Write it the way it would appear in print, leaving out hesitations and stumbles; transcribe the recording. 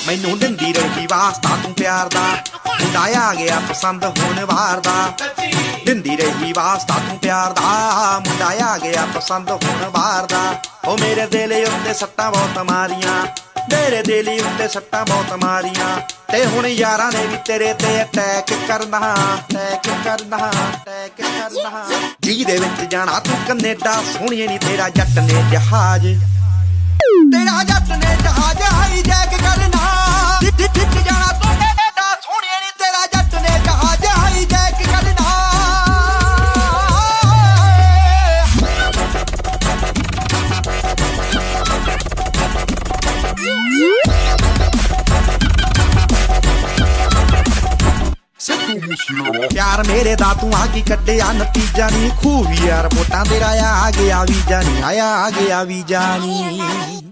ਮੈਨੂੰ ਦਿੰਦੀ ਰਹੀ ਵਾਸਤਾ ਤੂੰ ਪਿਆਰ ਦਾ, ਮੁੰਡਾ ਆ ਗਿਆ ਪਸੰਦ ਹੋਣ ਵਾਰ ਦਾ। ਦਿੰਦੀ ਰਹੀ ਵਾਸਤਾ ਤੂੰ ਪਿਆਰ ਦਾ, ਮੁੰਡਾ ਆ ਗਿਆ ਪਸੰਦ ਹੋਣ ਵਾਰ ਦਾ। ਉਹ ਮੇਰੇ ਦਿਲ ਉੱਤੇ ਸੱਟਾਂ ਬਹੁਤ ਮਾਰੀਆਂ, ਮੇਰੇ ਦਿਲ ਉੱਤੇ ਸੱਟਾਂ ਬਹੁਤ ਮਾਰੀਆਂ। ਤੇ ਹੁਣ ਯਾਰਾਂ ਨੇ ਵੀ ਤੇਰੇ ਤੇ ਅਟੈਕ ਕਰਨਾ, ਅਟੈਕ ਕਰਨਾ, ਅਟੈਕ ਕਰਨਾ। ਜਿਹਦੇ ਵਿੱਚ ਜਾਣਾ ਤੂੰ ਕੈਨੇਡਾ, ਸੋਹਣੀਏ ਨੀ ਤੇਰਾ ਜੱਟ ਨੇ ਜਹਾਜ਼, ਤੇਰਾ ਜੱਟ ਨੇ ਜਹਾਜ਼ ਹਾਈਜੈਕ ਕਰਨਾ। ਜਿੱਥੇ ਜਾਣਾ ਤੂੰ ਕੈਨੇਡਾ, ਸੋਹਣੀਏ ਨੀ ਤੇਰਾ ਜੱਟ ਨੇ ਜਹਾਜ਼ ਹਾਈਜੈਕ ਕਰਨਾ। ਯਾਰ ਮੇਰੇ ਦਾ ਤੂੰ ਆ ਕੀ ਕੱਢਿਆ ਨਤੀਜਾ ਨੀ, ਖੂਹ ਵੀ ਯਾਰ ਵੋਟਾਂ ਤੇਰਾ ਆ ਗਿਆ ਵੀਜ਼ਾ ਨੀ, ਆਇਆ ਆ ਗਿਆ ਵੀਜ਼ਾ ਨੀ।